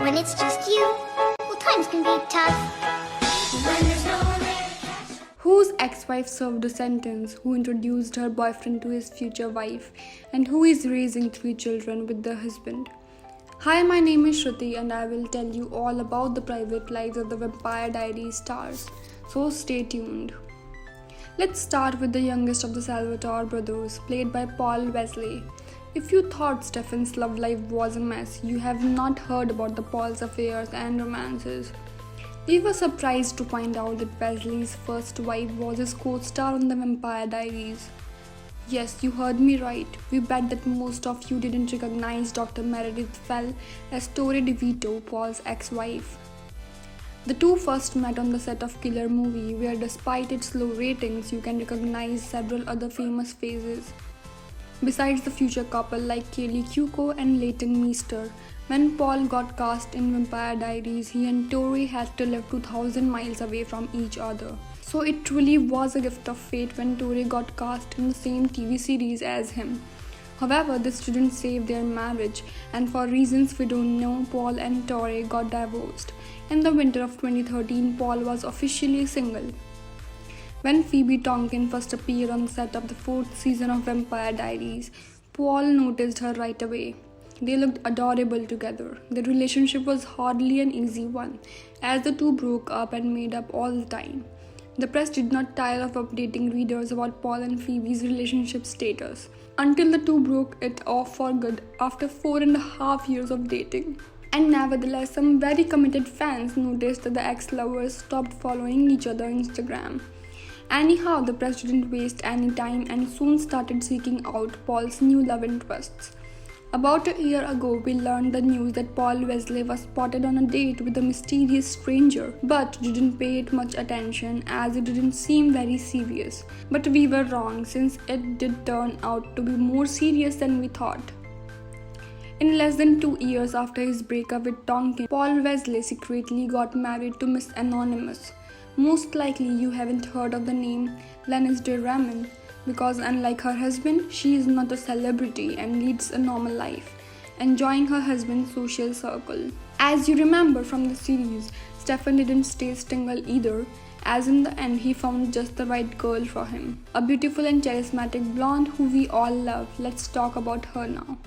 when it's just you, well, times can be tough. When there's no one there. Whose ex-wife served a sentence, who introduced her boyfriend to his future wife, and who is raising 3 children with their husband. Hi, my name is Shruti and I will tell you all about the private lives of the Vampire Diaries stars, so stay tuned. Let's start with the youngest of the Salvatore brothers, played by Paul Wesley. If you thought Stefan's love life was a mess, you have not heard about the Paul's affairs and romances. We were surprised to find out that Wesley's first wife was his co-star on the Vampire Diaries. Yes, you heard me right. We bet that most of you didn't recognize Dr. Meredith Fell as Torre DeVito, Paul's ex-wife. The two first met on the set of Killer movie, where despite its low ratings, you can recognize several other famous faces. Besides the future couple like Kaylee Cuoco and Leighton Meester, when Paul got cast in Vampire Diaries, he and Tori had to live 2,000 miles away from each other. So it truly was a gift of fate when Tori got cast in the same TV series as him. However, this didn't save their marriage, and for reasons we don't know, Paul and Tori got divorced. In the winter of 2013, Paul was officially single. When Phoebe Tonkin first appeared on the set of the 4th season of Vampire Diaries, Paul noticed her right away. They looked adorable together. Their relationship was hardly an easy one, as the two broke up and made up all the time. The press did not tire of updating readers about Paul and Phoebe's relationship status, until the two broke it off for good after 4.5 years of dating. And nevertheless, some very committed fans noticed that the ex-lovers stopped following each other on Instagram. Anyhow, the press didn't waste any time and soon started seeking out Paul's new love interests. About a year ago, we learned the news that Paul Wesley was spotted on a date with a mysterious stranger, but didn't pay it much attention as it didn't seem very serious. But we were wrong, since it did turn out to be more serious than we thought. In less than 2 years after his breakup with Tonkin, Paul Wesley secretly got married to Miss Anonymous. Most likely you haven't heard of the name Lennis de Ramin, because unlike her husband, she is not a celebrity and leads a normal life, enjoying her husband's social circle. As you remember from the series, Stefan didn't stay single either, as in the end he found just the right girl for him. A beautiful and charismatic blonde who we all love. Let's talk about her now.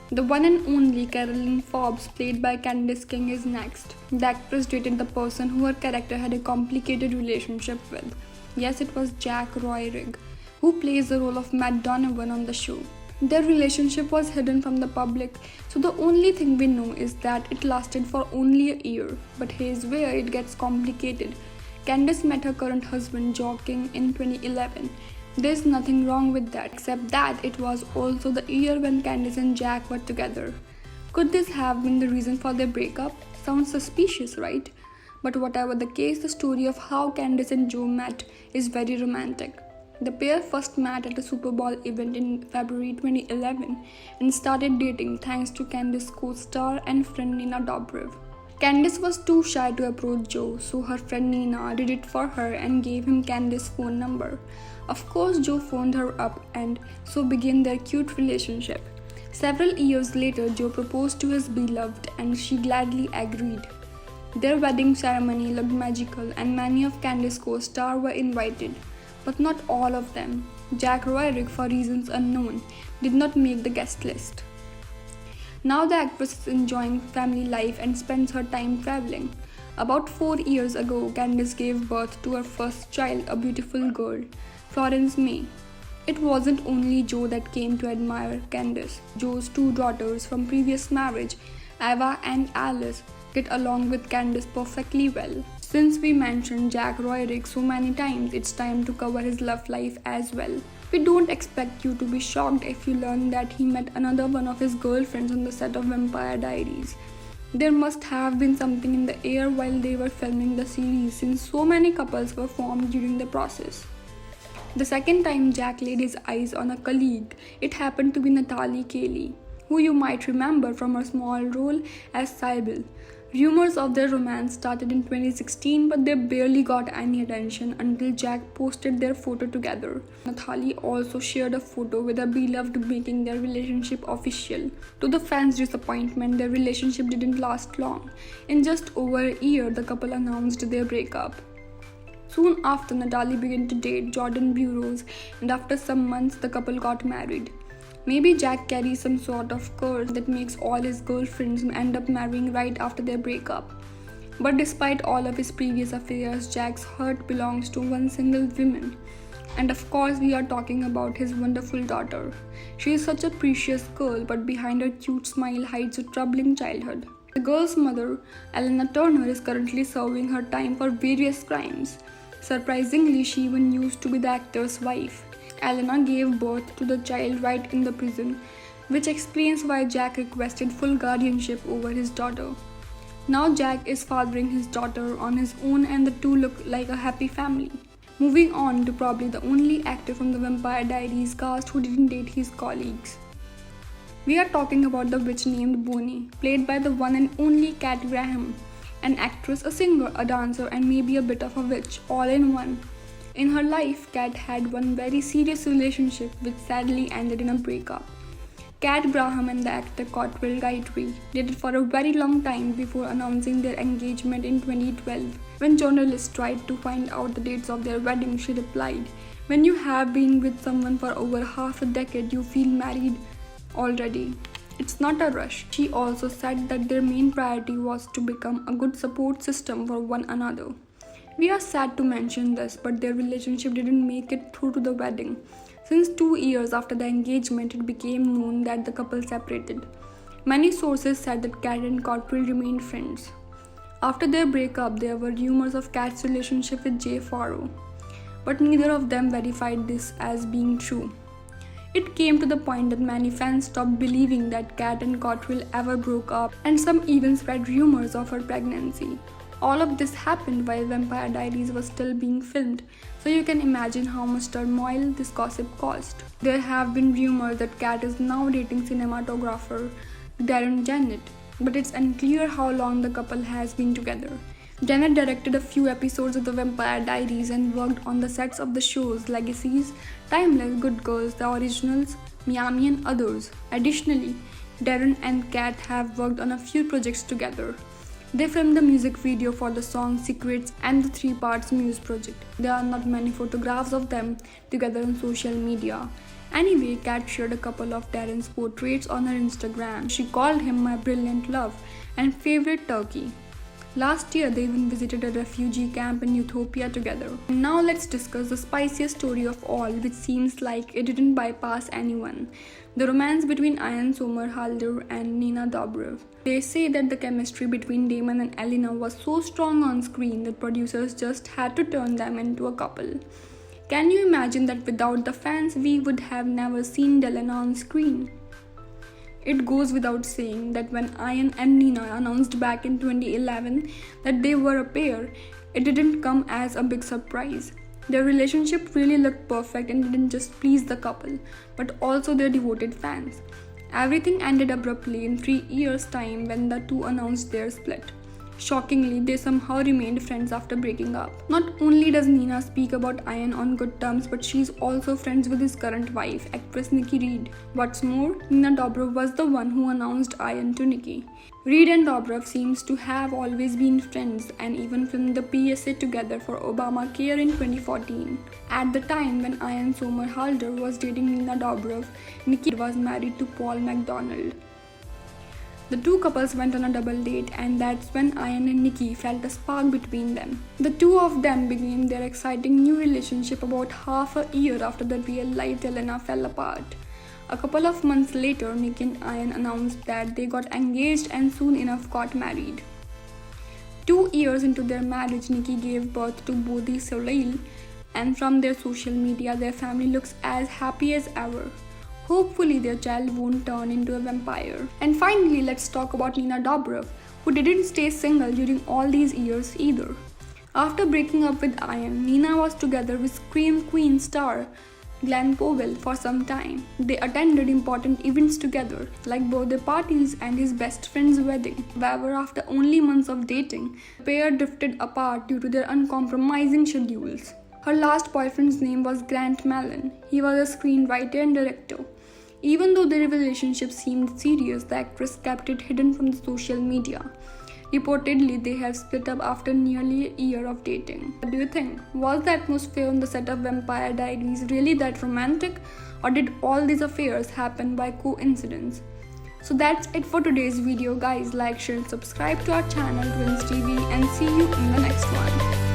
The one and only Carolyn Forbes, played by Candice King, is next. The actress dated the person who her character had a complicated relationship with. Yes, it was Jack Roerig, who plays the role of Matt Donovan on the show. Their relationship was hidden from the public, so the only thing we know is that it lasted for only a year. But here's where it gets complicated. Candice met her current husband Joaquin in 2011. There's nothing wrong with that, except that it was also the year when Candice and Jack were together. Could this have been the reason for their breakup? Sounds suspicious, right? But whatever the case, the story of how Candice and Joe met is very romantic. The pair first met at a Super Bowl event in February 2011 and started dating thanks to Candice's co-star and friend Nina Dobrev. Candice was too shy to approach Joe, so her friend Nina did it for her and gave him Candice's phone number. Of course, Joe phoned her up and so began their cute relationship. Several years later, Joe proposed to his beloved and she gladly agreed. Their wedding ceremony looked magical and many of Candice's co-stars were invited, but not all of them. Jack Roerig, for reasons unknown, did not make the guest list. Now the actress is enjoying family life and spends her time traveling. About 4 years ago, Candice gave birth to her first child, a beautiful girl, Florence May. It wasn't only Joe that came to admire Candice. Joe's 2 daughters from previous marriage, Ava and Alice, get along with Candice perfectly well. Since we mentioned Jack Roerig so many times, it's time to cover his love life as well. We don't expect you to be shocked if you learn that he met another one of his girlfriends on the set of Vampire Diaries. There must have been something in the air while they were filming the series, since so many couples were formed during the process. The second time Jack laid his eyes on a colleague, it happened to be Natalie Cayley. who you might remember from her small role as Sybil. Rumors of their romance started in 2016, but they barely got any attention until Jack posted their photo together. Nathalie also shared a photo with her beloved, making their relationship official. To the fans' disappointment, their relationship didn't last long. In just over a year, the couple announced their breakup. Soon after, Nathalie began to date Jordan Burroughs, and after some months, the couple got married. Maybe Jack carries some sort of curse that makes all his girlfriends end up marrying right after their breakup. But despite all of his previous affairs, Jack's heart belongs to one single woman. And of course, we are talking about his wonderful daughter. She is such a precious girl, but behind her cute smile hides a troubling childhood. The girl's mother, Elena Turner, is currently serving her time for various crimes. Surprisingly, she even used to be the actor's wife. Elena gave birth to the child right in the prison, which explains why Jack requested full guardianship over his daughter. Now Jack is fathering his daughter on his own, and the two look like a happy family. Moving on to probably the only actor from the Vampire Diaries cast who didn't date his colleagues. We are talking about the witch named Bonnie, played by the one and only Kat Graham, an actress, a singer, a dancer, and maybe a bit of a witch, all in one. In her life, Kat had one very serious relationship which sadly ended in a breakup. Kat Graham and the actor Cottrell Guidry dated for a very long time before announcing their engagement in 2012. When journalists tried to find out the dates of their wedding, she replied, "When you have been with someone for over half a decade, you feel married already. It's not a rush." She also said that their main priority was to become a good support system for one another. We are sad to mention this, but their relationship didn't make it through to the wedding. Since 2 years after the engagement, it became known that the couple separated. Many sources said that Kat and Cottrell remained friends. After their breakup, there were rumors of Kat's relationship with Jay Farrow, but neither of them verified this as being true. It came to the point that many fans stopped believing that Kat and Cottrell ever broke up, and some even spread rumors of her pregnancy. All of this happened while Vampire Diaries was still being filmed, so you can imagine how much turmoil this gossip caused. There have been rumors that Kat is now dating cinematographer Darren Janet, but it's unclear how long the couple has been together. Janet directed a few episodes of the Vampire Diaries and worked on the sets of the shows Legacies, Timeless, Good Girls, The Originals, Miami, and others. Additionally, Darren and Kat have worked on a few projects together. They filmed the music video for the song Secrets and the 3 parts Muse project. There are not many photographs of them together on social media. Anyway, Kat shared a couple of Darren's portraits on her Instagram. She called him "my brilliant love" and favorite turkey. Last year, they even visited a refugee camp in Ethiopia together. Now let's discuss the spiciest story of all, which seems like it didn't bypass anyone. The romance between Ian Somerhalder and Nina Dobrev. They say that the chemistry between Damon and Elena was so strong on screen that producers just had to turn them into a couple. Can you imagine that without the fans, we would have never seen Delena on screen? It goes without saying that when Ian and Nina announced back in 2011 that they were a pair, it didn't come as a big surprise. Their relationship really looked perfect and didn't just please the couple, but also their devoted fans. Everything ended abruptly in 3 years' time when the two announced their split. Shockingly, they somehow remained friends after breaking up. Not only does Nina speak about Ian on good terms, but she's also friends with his current wife, actress Nikki Reed. What's more, Nina Dobrev was the one who announced Ian to Nikki. Reed and Dobrev seems to have always been friends and even filmed the PSA together for Obamacare in 2014. At the time when Ian Somerhalder was dating Nina Dobrev, Nikki was married to Paul McDonald. The two couples went on a double date, and that's when Ian and Nikki felt a spark between them. The two of them began their exciting new relationship about half a year after the real-life Elena fell apart. A couple of months later, Nikki and Ian announced that they got engaged and soon enough got married. 2 years into their marriage, Nikki gave birth to Bodhi Soleil, and from their social media, their family looks as happy as ever. Hopefully their child won't turn into a vampire. And finally, let's talk about Nina Dobrev, who didn't stay single during all these years either. After breaking up with Ian, Nina was together with Scream Queen star Glen Powell for some time. They attended important events together, like birthday parties and his best friend's wedding. However, after only months of dating, the pair drifted apart due to their uncompromising schedules. Her last boyfriend's name was Grant Mallon. He was a screenwriter and director. Even though their relationship seemed serious, the actress kept it hidden from the social media. Reportedly, they have split up after nearly a year of dating. What do you think? Was the atmosphere on the set of Vampire Diaries really that romantic, or did all these affairs happen by coincidence? So that's it for today's video, guys. Like, share, and subscribe to our channel Twins TV, and see you in the next one.